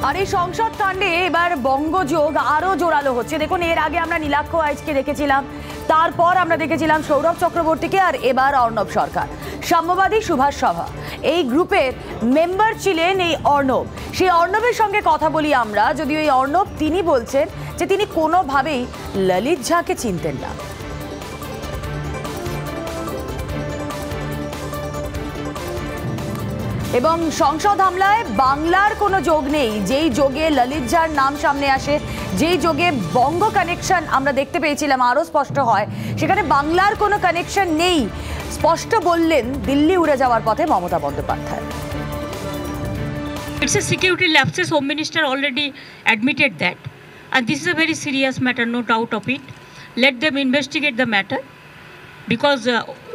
আর এই সংসদ কাণ্ডে এবার বঙ্গযোগ আরো জোরালো হচ্ছে। দেখুন, এর আগে আমরা নীলাক্ষ আইচকে দেখেছিলাম, তারপর আমরা দেখেছিলাম সৌরভ চক্রবর্তীকে, আর এবার অর্ণব সরকার। সাম্যবাদী সুভাষ সভা এই গ্রুপের মেম্বার ছিলেন এই অর্ণব। সেই অর্ণবের সঙ্গে কথা বলি আমরা, যদিও এই অর্ণব তিনি বলছেন যে তিনি কোনোভাবেই ললিত ঝাকে চিনতেন না। এবং সংসদ হামলায় বাংলার কোনো যোগ নেই। যেই যোগে ললিত ঝার নাম সামনে আসে, যেই যোগে বঙ্গ কানেকশন আমরা দেখতে পেয়েছিলাম আরও স্পষ্ট হয়, সেখানে বাংলার কোনো কানেকশন নেই স্পষ্ট বললেন দিল্লি উড়ে যাওয়ার পথে Mamata Bandyopadhyay. It's a security lapses. Home Minister already admitted that, and this is a very serious matter, no doubt of it. Let them investigate the matter, because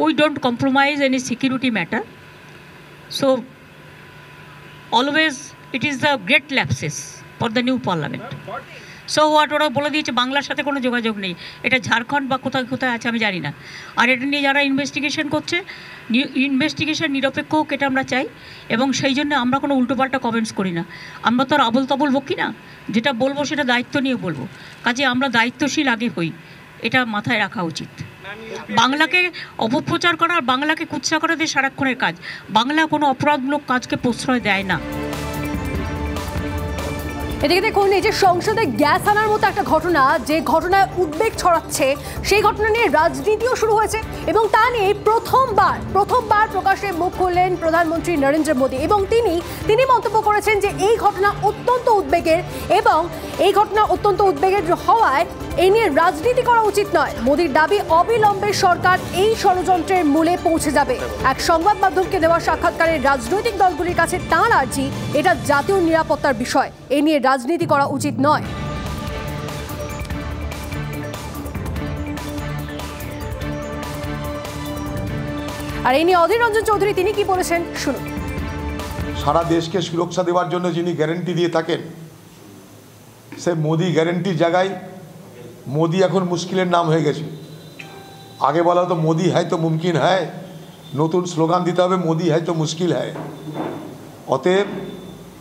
we don't compromise any security matter. So always it is the great lapses for the new parliament. So what ওরা বলে দিয়েছে বাংলার সাথে কোনো যোগাযোগ নেই, এটা ঝাড়খণ্ড বা কোথায় কোথায় আছে আমি জানি না। আর এটা নিয়ে যারা ইনভেস্টিগেশন করছে, ইনভেস্টিগেশন নিরপেক্ষ হোক, এটা আমরা চাই। এবং সেই জন্য আমরা কোনো উল্টোপাল্টা কমেন্টস করি না। আমরা তো আর আবল তাবল বকি না, যেটা বলবো সেটা দায়িত্ব নিয়ে বলবো। কাজে আমরা দায়িত্বশীল আগে হই, এটা মাথায় রাখা উচিত। বাংলাকে অপপ্রচার করা আর বাংলাকে কুৎসা করা দিয়ে সারাক্ষণের কাজ। বাংলা কোনো অপরাধমূলক কাজকে প্রশ্রয় দেয় না। এদিকে দেখুন, এই যে সংসদে গ্যাস আনার মতো একটা ঘটনা, যে ঘটনায় উদ্বেগ ছড়াচ্ছে, সেই ঘটনা নিয়ে রাজনীতিও শুরু হয়েছে। এবং তা নিয়ে প্রথমবার প্রকাশ্যে মুখ খুললেন প্রধানমন্ত্রী নরেন্দ্র মোদী। এবং তিনি মন্তব্য করেছেন যে এই ঘটনা অত্যন্ত উদ্বেগের, এবং এই ঘটনা অত্যন্ত উদ্বেগের হওয়ায় এই নিয়ে রাজনীতি করা উচিত নয়। মোদীর দাবি, অবিলম্বে সরকার এই ষড়যন্ত্রের মূলে পৌঁছে যাবে। এক সংবাদ মাধ্যমকে দেওয়া সাক্ষাৎকারে রাজনৈতিক দলগুলির কাছে তাঁর আর্জি, এটা জাতীয় নিরাপত্তার বিষয়, এ নিয়ে রাজনীতি করা উচিত নয়। আর এই নিয়ে অধীর রঞ্জন চৌধুরী তিনি কি বলেছেন শুনুন। সারা দেশকে সুরক্ষা দেওয়ার জন্য যিনি গ্যারান্টি দিয়ে থাকেন, সে মোদি গ্যারান্টির জায়গায় মোদি এখন মুশকিলের নাম হয়ে গেছে। আগে বলা হতো মোদি হ্যায় তো মুমকিন হ্যায়, নতুন স্লোগান দিতে হবে মোদি হ্যায় তো মুশকিল হ্যায়। অতএব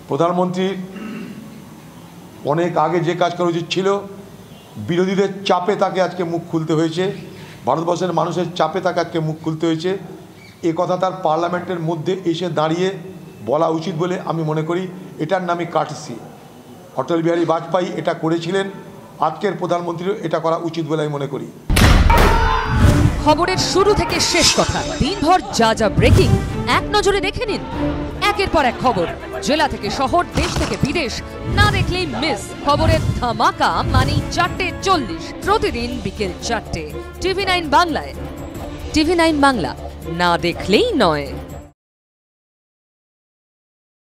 প্রধানমন্ত্রীর অনেক আগে যে কাজ করা উচিত ছিল, বিরোধীদের চাপে তাকে আজকে মুখ খুলতে হয়েছে, ভারতবর্ষের মানুষের চাপে তাকে আজকে মুখ খুলতে হয়েছে। এ কথা তার পার্লামেন্টের মধ্যে এসে দাঁড়িয়ে বলা উচিত বলে আমি মনে করি। এটার নামই কাটসি। অটল বিহারী বাজপেয়ী এটা করেছিলেন, আজকের প্রধানমন্ত্রীও এটা করা উচিত বলে আমি মনে করি। খবরের শুরু থেকে শেষ কথা, দিনভর যা যা ব্রেকিং এক নজরে দেখে নিন। একের পর এক খবর, জেলা থেকে শহর, দেশ থেকে বিদেশ, না দেখলেই মিস। খবরের ধামাকা মানে 4:40 প্রতিদিন বিকেল 4টে, TV9 বাংলায়। TV9 বাংলা, না দেখলেই নয়।